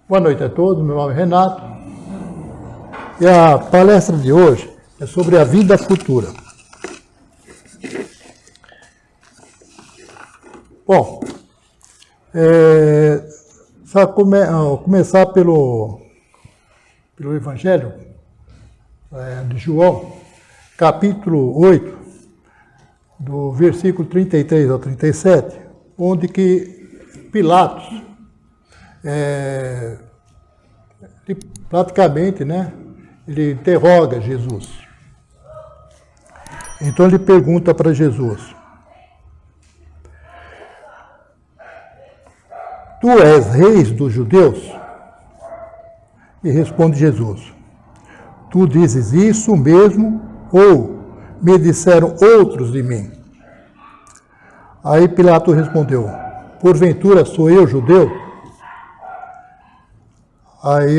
Boa noite a todos, meu nome é Renato e a palestra de hoje é sobre a vida futura. Bom, começar pelo Evangelho de João, capítulo 8, do versículo 33 ao 37, onde que Pilatos praticamente, ele interroga Jesus. Então ele pergunta para Jesus: Tu és rei dos judeus? E responde Jesus: Tu dizes isso mesmo, ou me disseram outros de mim? Aí Pilatos respondeu: Porventura sou eu judeu? Aí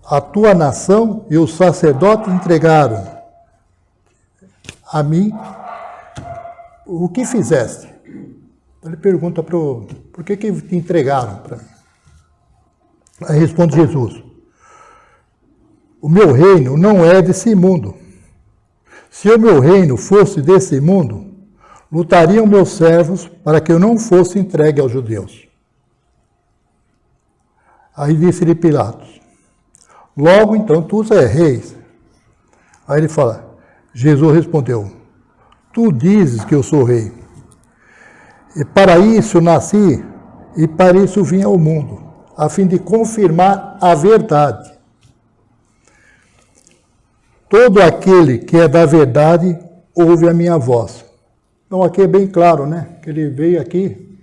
a tua nação e os sacerdotes entregaram a mim o que fizeste. Ele pergunta por que te entregaram para mim. Aí responde Jesus: O meu reino não é desse mundo. Se o meu reino fosse desse mundo, lutariam meus servos para que eu não fosse entregue aos judeus. Aí disse-lhe Pilatos: Logo então tu és rei. Aí ele fala, Jesus respondeu: Tu dizes que eu sou rei. E para isso nasci e para isso vim ao mundo, a fim de confirmar a verdade. Todo aquele que é da verdade ouve a minha voz. Então aqui é bem claro, que ele veio aqui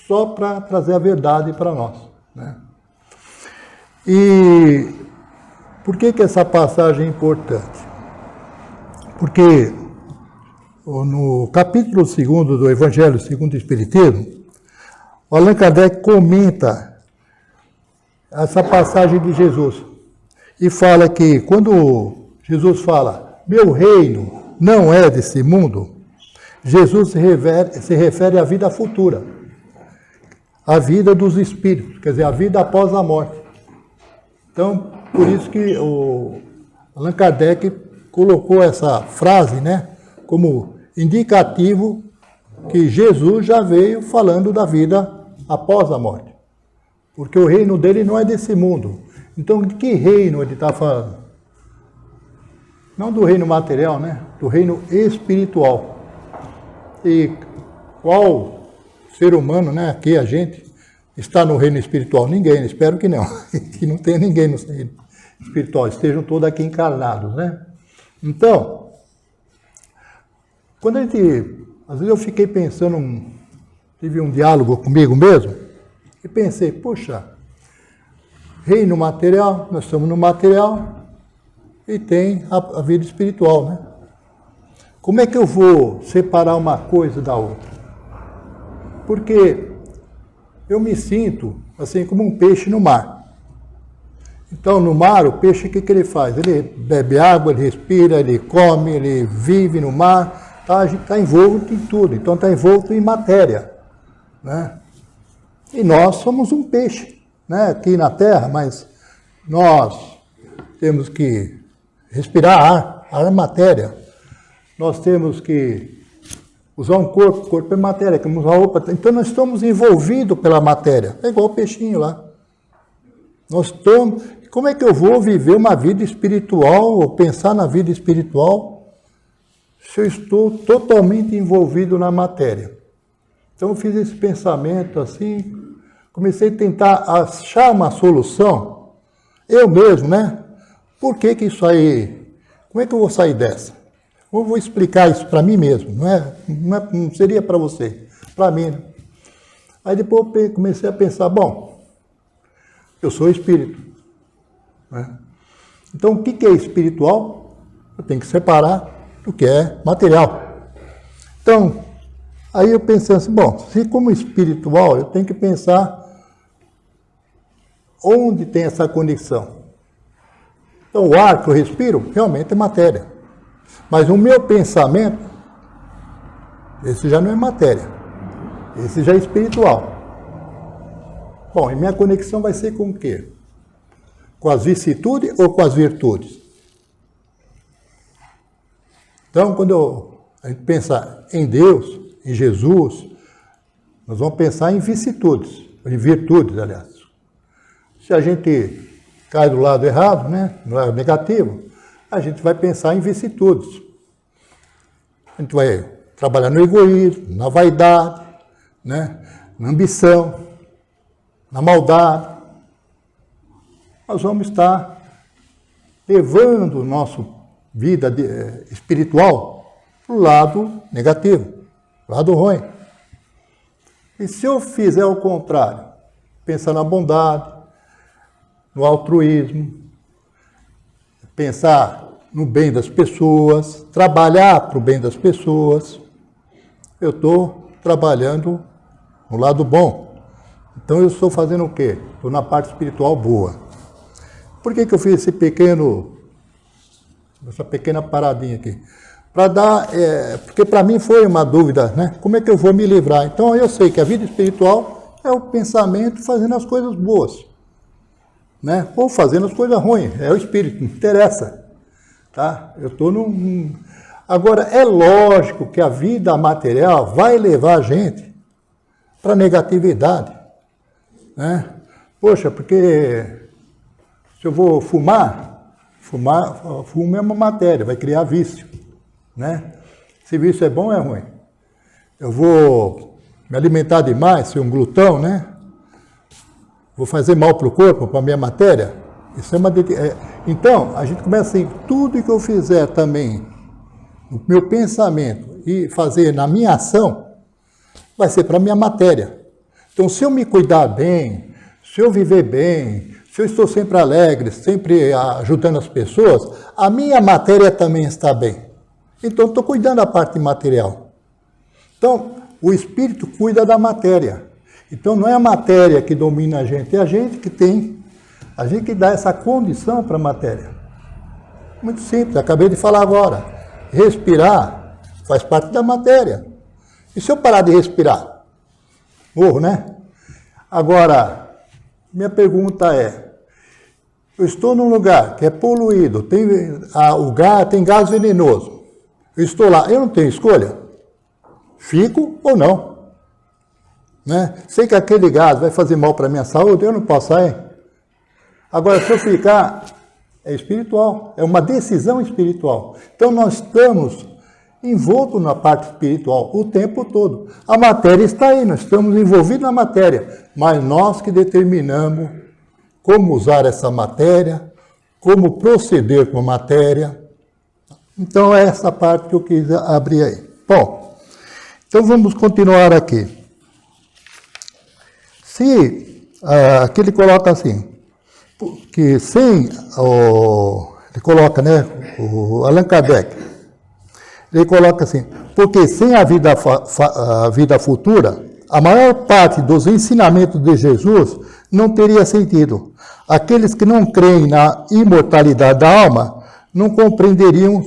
só para trazer a verdade para nós, E por que essa passagem é importante? Porque no capítulo 2 do Evangelho segundo o Espiritismo, o Allan Kardec comenta essa passagem de Jesus e fala que quando Jesus fala, meu reino não é desse mundo, Jesus se refere à vida futura, à vida dos espíritos, quer dizer, a vida após a morte. Então, por isso que o Allan Kardec colocou essa frase, como indicativo que Jesus já veio falando da vida após a morte. Porque o reino dele não é desse mundo. Então, de que reino ele está falando? Não do reino material, do reino espiritual. E qual ser humano, aqui a gente, está no reino espiritual? Ninguém, espero que não. Que não tenha ninguém no reino espiritual, estejam todos aqui encarnados, Então, quando às vezes eu fiquei pensando, tive um diálogo comigo mesmo, e pensei, puxa, reino material, nós estamos no material, e tem a vida espiritual, Como é que eu vou separar uma coisa da outra? Porque eu me sinto assim como um peixe no mar. Então, no mar, o peixe, o que ele faz? Ele bebe água, ele respira, ele come, ele vive no mar, está envolto em tudo, então está envolto em matéria, E nós somos um peixe, aqui na Terra, mas nós temos que respirar ar é matéria. Nós temos que usar um corpo, o corpo é matéria, temos uma roupa, então nós estamos envolvidos pela matéria, é igual o peixinho lá. Como é que eu vou viver uma vida espiritual, ou pensar na vida espiritual, se eu estou totalmente envolvido na matéria? Então eu fiz esse pensamento assim, comecei a tentar achar uma solução, eu mesmo, Por que isso aí, como é que eu vou sair dessa? Eu vou explicar isso para mim mesmo, não seria para você, para mim. Aí depois eu comecei a pensar, bom, eu sou espírito. Então o que é espiritual? Eu tenho que separar do que é material. Então, aí eu pensei assim, bom, se como espiritual eu tenho que pensar onde tem essa conexão. Então o ar que eu respiro realmente é matéria. Mas o meu pensamento, esse já não é matéria, esse já é espiritual. Bom, e minha conexão vai ser com o quê? Com as vicissitudes ou com as virtudes? Então, quando a gente pensa em Deus, em Jesus, nós vamos pensar em vicissitudes, em virtudes, aliás. Se a gente cai do lado errado, né, no lado negativo, a gente vai pensar em vicissitudes. A gente vai trabalhar no egoísmo, na vaidade, né, na ambição, na maldade. Nós vamos estar levando nossa vida espiritual para o lado negativo, lado ruim. E se eu fizer o contrário, pensar na bondade, no altruísmo, pensar no bem das pessoas, trabalhar para o bem das pessoas, eu estou trabalhando no lado bom. Então eu estou fazendo o quê? Estou na parte espiritual boa. Por que eu fiz essa pequena paradinha aqui? Para dar, porque para mim foi uma dúvida, né? Como é que eu vou me livrar? Então eu sei que a vida espiritual é o pensamento fazendo as coisas boas, né? Ou fazendo as coisas ruins, é o espírito, não interessa, tá? Eu estou Agora, é lógico que a vida material vai levar a gente para a negatividade, né? Poxa, porque se eu vou fumar, fumo é uma matéria, vai criar vício, né? Se vício é bom ou é ruim? Eu vou me alimentar demais, ser um glutão, né? Vou fazer mal para o corpo, para a minha matéria? Isso é uma... Então, a gente começa assim, tudo que eu fizer também, no meu pensamento e fazer na minha ação, vai ser para a minha matéria. Então, se eu me cuidar bem, se eu viver bem, se eu estou sempre alegre, sempre ajudando as pessoas, a minha matéria também está bem. Então, estou cuidando da parte material. Então, o espírito cuida da matéria. Então, não é a matéria que domina a gente, é a gente que dá essa condição para a matéria. Muito simples, acabei de falar agora. Respirar faz parte da matéria. E se eu parar de respirar? Morro, né? Agora, minha pergunta é, eu estou num lugar que é poluído, tem gás venenoso. Eu estou lá, eu não tenho escolha? Fico ou não? Né? Sei que aquele gás vai fazer mal para a minha saúde, eu não posso sair. Agora, se eu ficar, é espiritual, é uma decisão espiritual. Então, nós estamos envoltos na parte espiritual o tempo todo. A matéria está aí, nós estamos envolvidos na matéria, mas nós que determinamos como usar essa matéria, como proceder com a matéria. Então, é essa parte que eu quis abrir aí. Bom, então vamos continuar aqui. Se aqui ele coloca assim, que sem ele coloca, né, o Allan Kardec, ele coloca assim, porque sem a vida futura, a maior parte dos ensinamentos de Jesus não teria sentido. Aqueles que não creem na imortalidade da alma não compreenderiam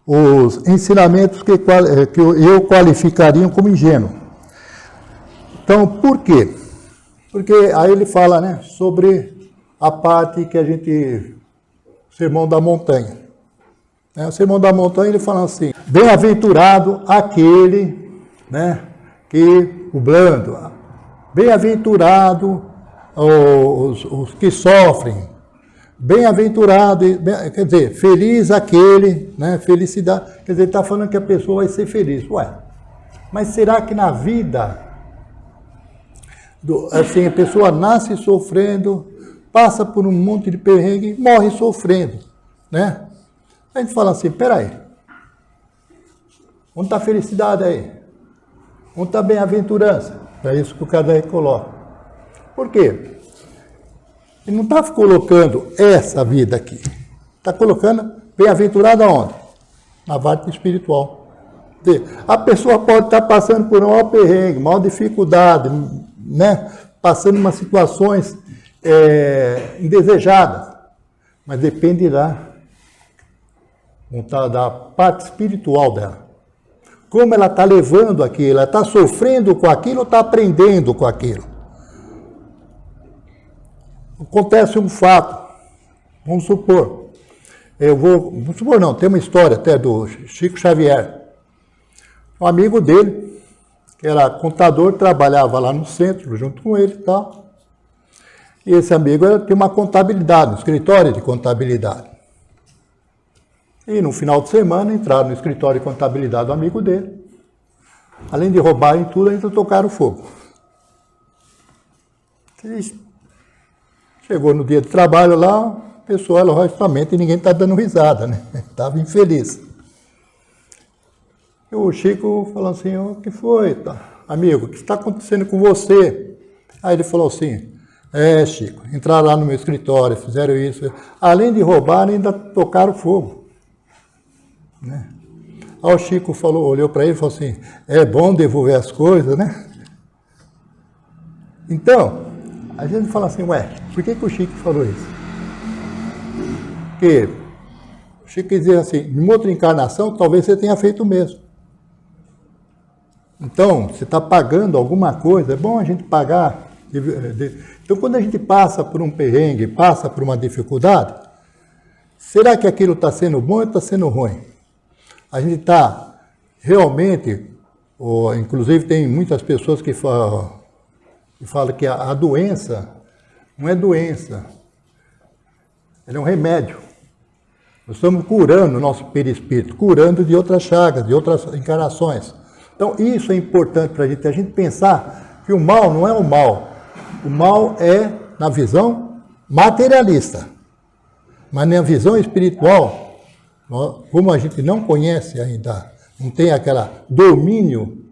os ensinamentos que eu qualificaria como ingênuo. Então, por quê? Porque aí ele fala, né, sobre a parte que a gente... Sermão da Montanha. O Sermão da Montanha, ele fala assim, bem-aventurado aquele, né, que o blando, bem-aventurado os que sofrem, bem-aventurado, quer dizer, feliz aquele, né, felicidade, quer dizer, ele está falando que a pessoa vai ser feliz. Ué, mas será que na vida, assim, a pessoa nasce sofrendo, passa por um monte de perrengue e morre sofrendo, né? A gente fala assim, peraí, onde está a felicidade aí? Onde está a bem-aventurança? É isso que o Kardec coloca. Por quê? Ele não está colocando essa vida aqui. Está colocando bem-aventurada onde? Na parte espiritual. A pessoa pode estar passando por um maior perrengue, maior dificuldade, né? Passando umas situações indesejadas. Mas depende da parte espiritual dela. Como ela está levando aquilo, ela está sofrendo com aquilo ou está aprendendo com aquilo. Acontece um fato Vamos supor, vamos supor não, tem uma história até do Chico Xavier. Um amigo dele, que era contador, trabalhava lá no centro, junto com ele e tal. E esse amigo tinha uma contabilidade, um escritório de contabilidade. E no final de semana entraram no escritório de contabilidade do amigo dele. Além de roubarem tudo, ainda tocaram fogo. E chegou no dia de trabalho lá, a pessoa, logicamente, ninguém está dando risada, né? Estava infeliz. E o Chico falou assim, o que foi, amigo, o que está acontecendo com você? Aí ele falou assim, Chico, entraram lá no meu escritório, fizeram isso. Além de roubar, ainda tocaram fogo. Né? Aí o Chico falou, olhou para ele e falou assim, é bom devolver as coisas, né? Então, a gente fala assim, por que o Chico falou isso? Porque o Chico quer dizer assim, em outra encarnação, talvez você tenha feito o mesmo. Então, você está pagando alguma coisa, é bom a gente pagar. Então, quando a gente passa por um perrengue, passa por uma dificuldade, será que aquilo está sendo bom ou está sendo ruim? A gente está realmente, inclusive tem muitas pessoas que falam que a doença não é doença, ela é um remédio. Nós estamos curando o nosso perispírito, curando de outras chagas, de outras encarnações. Então, isso é importante para a gente pensar que o mal não é o mal. O mal é na visão materialista. Mas na visão espiritual, como a gente não conhece ainda, não tem aquele domínio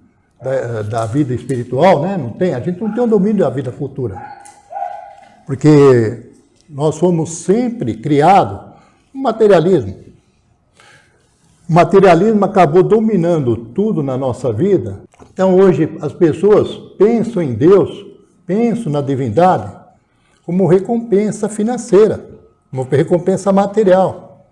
da vida espiritual, né? A gente não tem o domínio da vida futura. Porque nós fomos sempre criados no materialismo. O materialismo acabou dominando tudo na nossa vida. Então hoje as pessoas pensam em Deus, pensam na divindade como recompensa financeira, como recompensa material.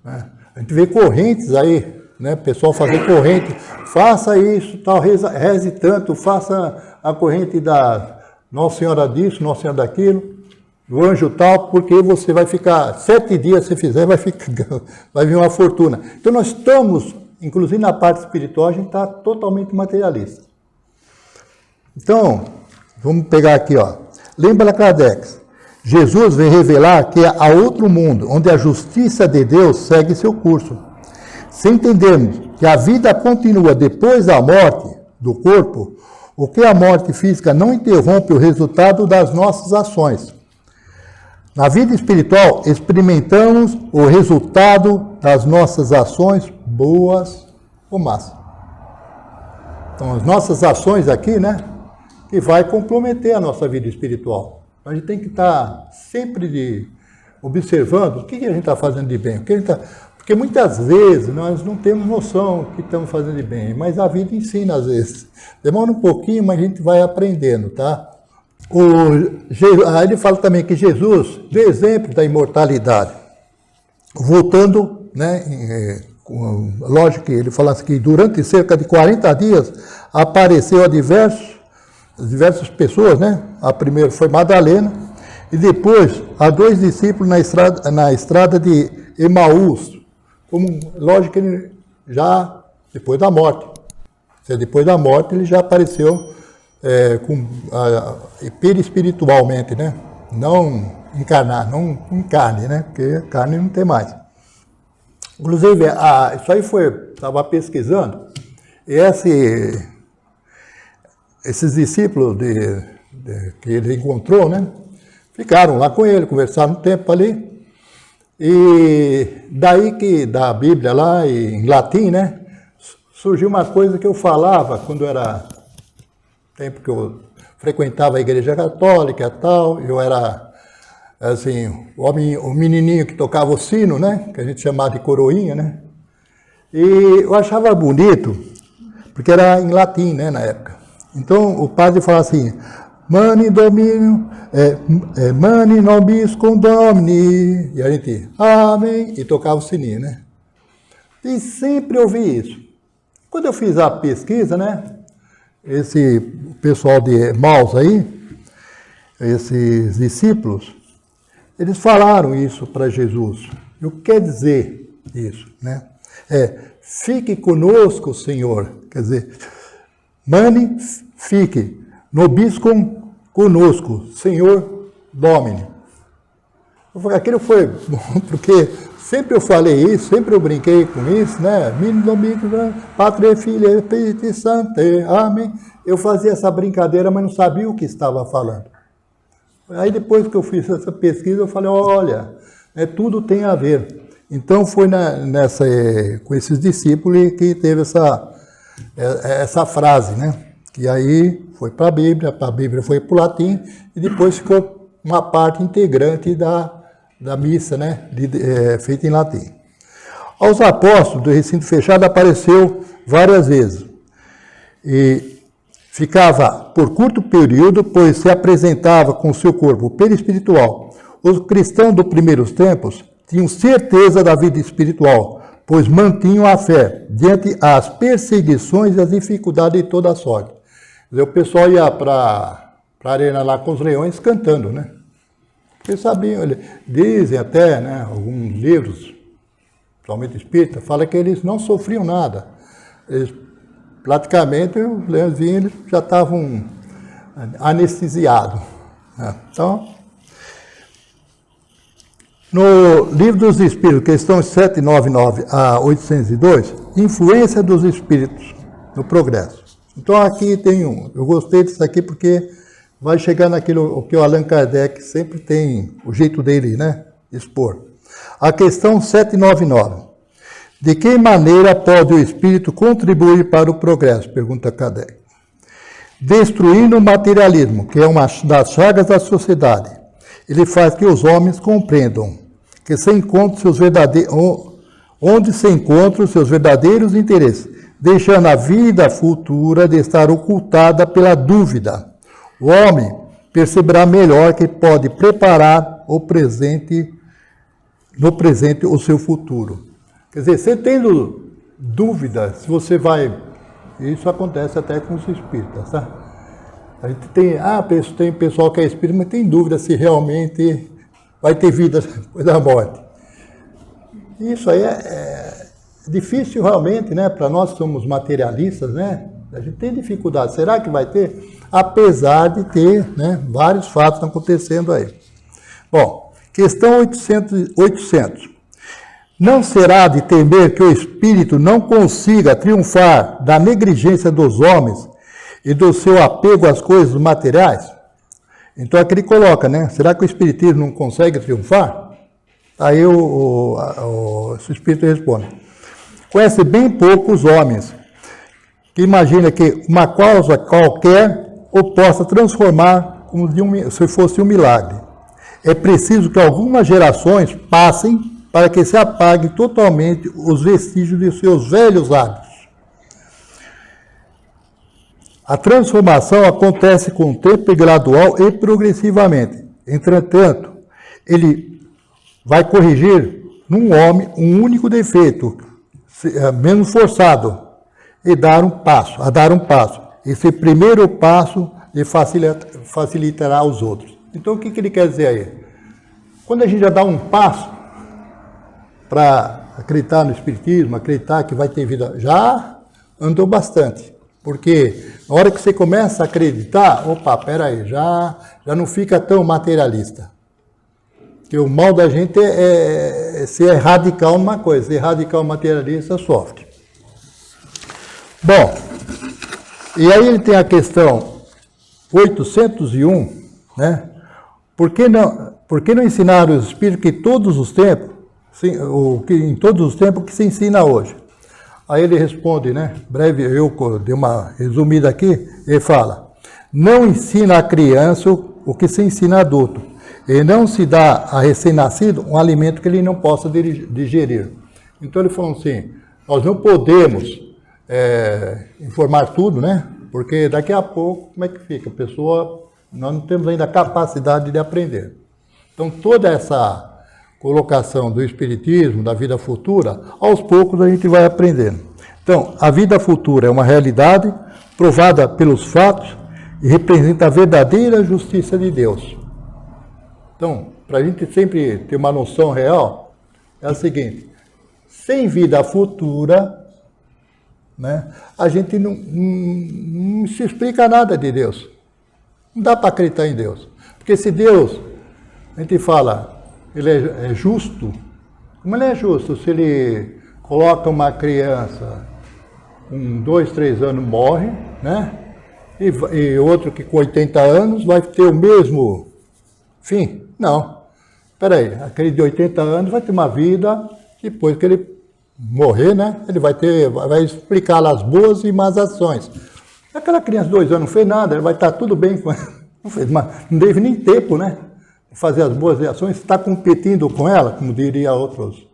Né? A gente vê correntes aí, né? O pessoal fazer corrente, faça isso, tal, reze tanto, faça a corrente da Nossa Senhora disso, Nossa Senhora daquilo, do anjo tal, porque você vai ficar, 7 dias se fizer, vai vir uma fortuna. Então nós estamos, inclusive na parte espiritual, a gente está totalmente materialista. Então, vamos pegar aqui, lembra Kardec, Jesus vem revelar que há outro mundo, onde a justiça de Deus segue seu curso. Se entendermos que a vida continua depois da morte do corpo, o que a morte física não interrompe o resultado das nossas ações. Na vida espiritual, experimentamos o resultado das nossas ações, boas ou más. Então, as nossas ações aqui, né, que vai comprometer a nossa vida espiritual. A gente tem que estar sempre observando o que a gente está fazendo de bem. Porque muitas vezes nós não temos noção do que estamos fazendo de bem, mas a vida ensina às vezes. Demora um pouquinho, mas a gente vai aprendendo, tá? Aí ele fala também que Jesus deu exemplo da imortalidade. Voltando, né, lógico que ele fala assim que durante cerca de 40 dias apareceu a diversas pessoas, né? A primeira foi Madalena, e depois a 2 discípulos na estrada de Emaús. Lógico que ele já, depois da morte. Depois da morte ele já apareceu perispiritualmente, né? Não encarnar, não em carne, né? Porque carne não tem mais. Inclusive, isso aí estava pesquisando, e esses discípulos que ele encontrou, né? Ficaram lá com ele, conversaram um tempo ali, e daí que da Bíblia lá, em latim, né? Surgiu uma coisa que eu falava quando era tempo que eu frequentava a igreja católica e tal, eu era, assim, o menininho que tocava o sino, né, que a gente chamava de coroinha, né, e eu achava bonito, porque era em latim, né, na época. Então, o padre falava assim, mani domínio, mani nobis cum domini, e a gente, amém, e tocava o sininho, né. E sempre ouvi isso. Quando eu fiz a pesquisa, né, esse pessoal de Emaús aí, esses discípulos, Eles falaram isso para Jesus. E o que quer dizer isso, né? Fique conosco, Senhor. Quer dizer, mane fique, nobiscum conosco, Senhor Domine. Aquilo foi bom, porque sempre eu falei isso, sempre eu brinquei com isso, né? Pátria, Filha, Espírito Santo, amém. Eu fazia essa brincadeira, mas não sabia o que estava falando. Aí depois que eu fiz essa pesquisa, eu falei, olha, tudo tem a ver. Então foi com esses discípulos que teve essa frase, né? Que aí foi para a Bíblia foi para o latim, e depois ficou uma parte integrante da missa, né? Feita em latim. Aos apóstolos do recinto fechado apareceu várias vezes. E ficava por curto período, pois se apresentava com seu corpo perispiritual. Os cristãos dos primeiros tempos tinham certeza da vida espiritual, pois mantinham a fé diante as perseguições e as dificuldades de toda a sorte. O pessoal ia para a arena lá com os leões cantando, né? Porque sabiam, dizem até, né, alguns livros, principalmente espírita, fala que eles não sofriam nada. Eles, praticamente, os leõezinhos já estavam anestesiados, né? Então, no Livro dos Espíritos, questões 799 a 802, influência dos espíritos no progresso. Então aqui tem eu gostei disso aqui porque vai chegar naquilo que o Allan Kardec sempre tem, o jeito dele, né, expor. A questão 799. De que maneira pode o espírito contribuir para o progresso? Pergunta Kardec. Destruindo o materialismo, que é uma das chagas da sociedade. Ele faz que os homens compreendam que se encontram onde se encontram seus verdadeiros interesses, deixando a vida futura de estar ocultada pela dúvida. O homem perceberá melhor que pode preparar no presente o seu futuro. Quer dizer, você tendo dúvida, se você vai... Isso acontece até com os espíritas, tá? A gente tem pessoal que é espírita, mas tem dúvida se realmente vai ter vida depois da morte. Isso aí é difícil realmente, né? Para nós que somos materialistas, né? A gente tem dificuldade. Será que vai ter? Apesar de ter, né, vários fatos acontecendo aí. Bom, questão 800. Não será de temer que o espírito não consiga triunfar da negligência dos homens e do seu apego às coisas materiais? Então aqui ele coloca, né? Será que o espiritismo não consegue triunfar? Aí o espírito responde. Conhece bem poucos homens que imagina que uma causa qualquer o possa transformar como se fosse um milagre. É preciso que algumas gerações passem para que se apague totalmente os vestígios de seus velhos hábitos. A transformação acontece com o tempo gradual e progressivamente. Entretanto, ele vai corrigir num homem um único defeito, menos forçado, e dar um passo. Esse primeiro passo lhe facilitará os outros. Então, o que ele quer dizer aí? Quando a gente já dá um passo para acreditar no espiritismo, acreditar que vai ter vida, já andou bastante. Porque na hora que você começa a acreditar, peraí, já não fica tão materialista. Porque o mal da gente é ser radical numa coisa, ser radical materialista sofre. Bom, e aí ele tem a questão 801, né? Por que não ensinar os espíritos que todos os tempos, em todos os tempos que se ensina hoje? Aí ele responde, né? Breve, eu dei uma resumida aqui, ele fala: não ensina a criança o que se ensina a adulto, e não se dá a recém-nascido um alimento que ele não possa digerir. Então ele falou assim: nós não podemos informar tudo, né? Porque daqui a pouco, como é que fica? A pessoa, nós não temos ainda a capacidade de aprender. Então toda essa colocação do espiritismo, da vida futura, aos poucos a gente vai aprendendo. Então, a vida futura é uma realidade provada pelos fatos e representa a verdadeira justiça de Deus. Então, para a gente sempre ter uma noção real, é a seguinte: sem vida futura, né, a gente não se explica nada de Deus. Não dá para acreditar em Deus. Porque se Deus, a gente fala, ele é justo, como ele é justo? Se ele coloca uma criança com 2, 3 anos morre, né? E outro que com 80 anos vai ter o mesmo fim? Não. Espera aí, aquele de 80 anos vai ter uma vida, depois que ele morrer, né? Ele vai explicar lá as boas e más ações. Aquela criança de 2 anos não fez nada, vai estar tudo bem com ela. Não fez, mas não teve nem tempo, né? De fazer as boas ações, está competindo com ela, como diria outros.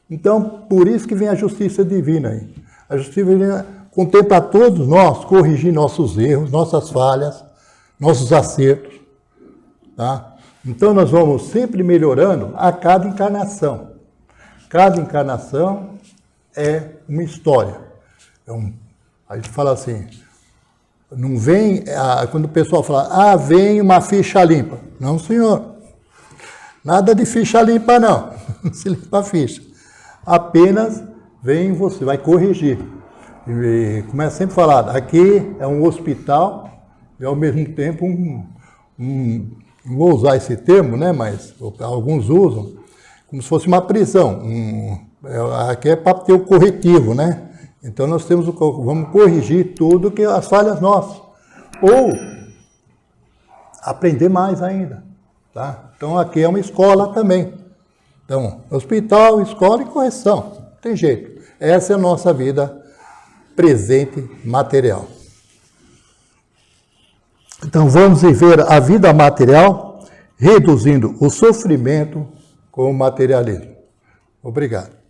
Então, por isso que vem a justiça divina aí. A justiça divina contempla a todos nós, corrigir nossos erros, nossas falhas, nossos acertos. Tá? Então, nós vamos sempre melhorando a cada encarnação. Cada encarnação é uma história. A gente fala assim, não vem, quando o pessoal fala, vem uma ficha limpa. Não, senhor. Nada de ficha limpa, não. Não se limpa a ficha. Apenas vem você, vai corrigir. E, como é sempre falado, aqui é um hospital e ao mesmo tempo não vou usar esse termo, né, mas alguns usam, como se fosse uma prisão. Aqui é para ter o corretivo, né? Então nós vamos corrigir tudo que as falhas nossas. Ou aprender mais ainda. Tá? Então aqui é uma escola também. Então, hospital, escola e correção. Não tem jeito. Essa é a nossa vida presente material. Então vamos viver a vida material reduzindo o sofrimento com o materialismo. Obrigado.